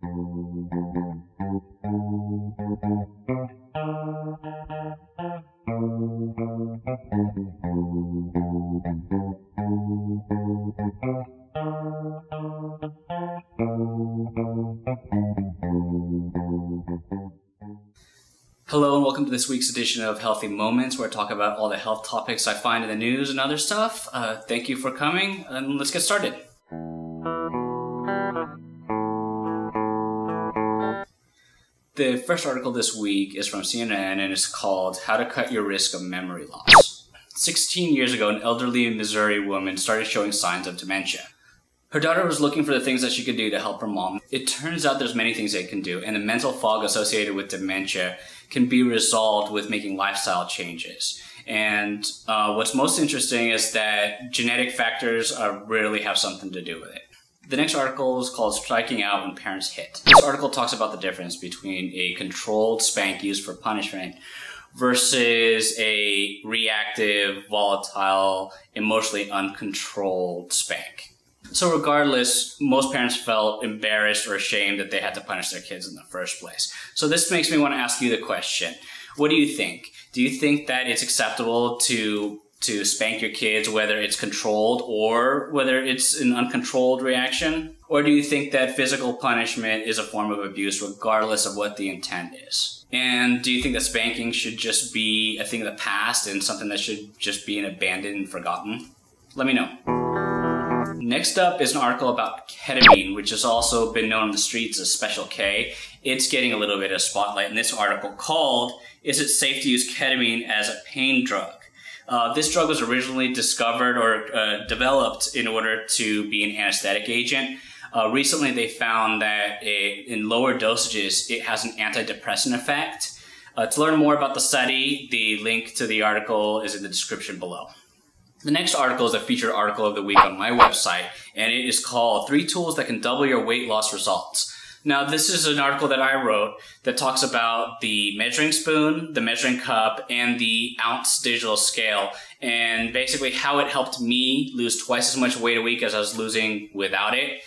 Hello and welcome to this week's edition of Healthy Moments, where I talk about all the health topics I find in the news and other stuff. Thank you for coming, and let's get started. The first article this week is from CNN, and it's called How to Cut Your Risk of Memory Loss. 16 years ago, an elderly Missouri woman started showing signs of dementia. Her daughter was looking for the things that she could do to help her mom. It turns out there's many things they can do, and the mental fog associated with dementia can be resolved with making lifestyle changes. And what's most interesting is that genetic factors rarely have something to do with it. The next article is called Striking Out When Parents Hit. This article talks about the difference between a controlled spank used for punishment versus a reactive, volatile, emotionally uncontrolled spank. So regardless, most parents felt embarrassed or ashamed that they had to punish their kids in the first place. So this makes me want to ask you the question. What do you think? Do you think that it's acceptable to spank your kids, whether it's controlled or whether it's an uncontrolled reaction? Or do you think that physical punishment is a form of abuse regardless of what the intent is? And do you think that spanking should just be a thing of the past and something that should just be abandoned and forgotten? Let me know. Next up is an article about ketamine, which has also been known on the streets as Special K. It's getting a little bit of spotlight in this article called, Is It Safe to Use Ketamine as a Pain Drug? This drug was originally discovered or developed in order to be an anesthetic agent. Recently, they found that in lower dosages, it has an antidepressant effect. To learn more about the study, the link to the article is in the description below. The next article is a featured article of the week on my website, and it is called 3 Tools That Can Double Your Weight Loss Results. Now, this is an article that I wrote that talks about the measuring spoon, the measuring cup, and the ounce digital scale, and basically how it helped me lose twice as much weight a week as I was losing without it.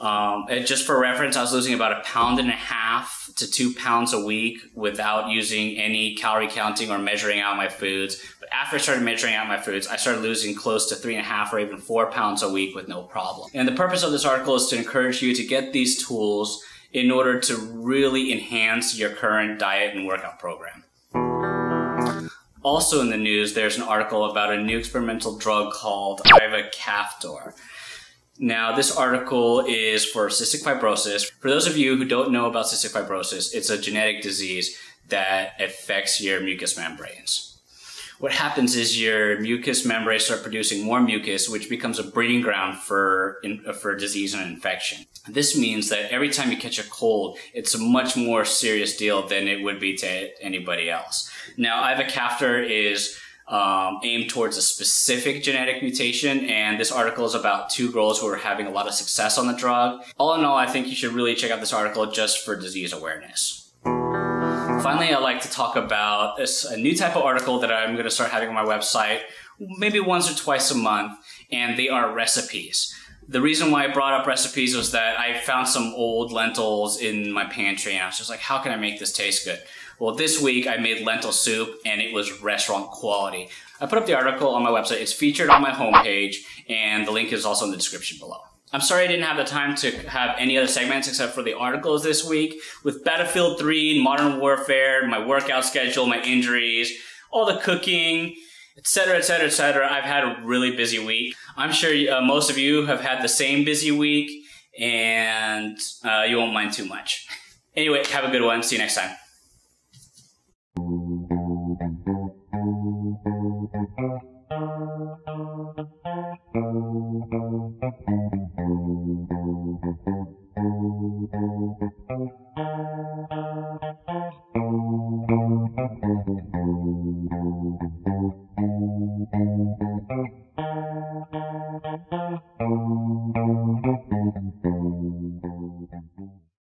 And just for reference, I was losing about 1.5 pounds to 2 pounds a week without using any calorie counting or measuring out my foods. But after I started measuring out my foods, I started losing close to 3.5 or even 4 pounds a week with no problem. And the purpose of this article is to encourage you to get these tools in order to really enhance your current diet and workout program. Also in the news, there's an article about a new experimental drug called ivacaftor. Now, this article is for cystic fibrosis. For those of you who don't know about cystic fibrosis, it's a genetic disease that affects your mucous membranes. What happens is your mucous membranes start producing more mucus, which becomes a breeding ground for disease and infection. This means that every time you catch a cold, it's a much more serious deal than it would be to anybody else. Now, ivacaftor is aimed towards a specific genetic mutation, and this article is about 2 girls who are having a lot of success on the drug. All in all, I think you should really check out this article just for disease awareness. Finally, I'd like to talk about a new type of article that I'm going to start having on my website maybe once or twice a month, and they are recipes. The reason why I brought up recipes was that I found some old lentils in my pantry, and I was just like, how can I make this taste good? Well, this week I made lentil soup, and it was restaurant quality. I put up the article on my website. It's featured on my homepage, and the link is also in the description below. I'm sorry I didn't have the time to have any other segments except for the articles this week. With Battlefield 3, Modern Warfare, my workout schedule, my injuries, all the cooking, etc., etc., etc., I've had a really busy week. I'm sure most of you have had the same busy week, and you won't mind too much. Anyway, have a good one. See you next time.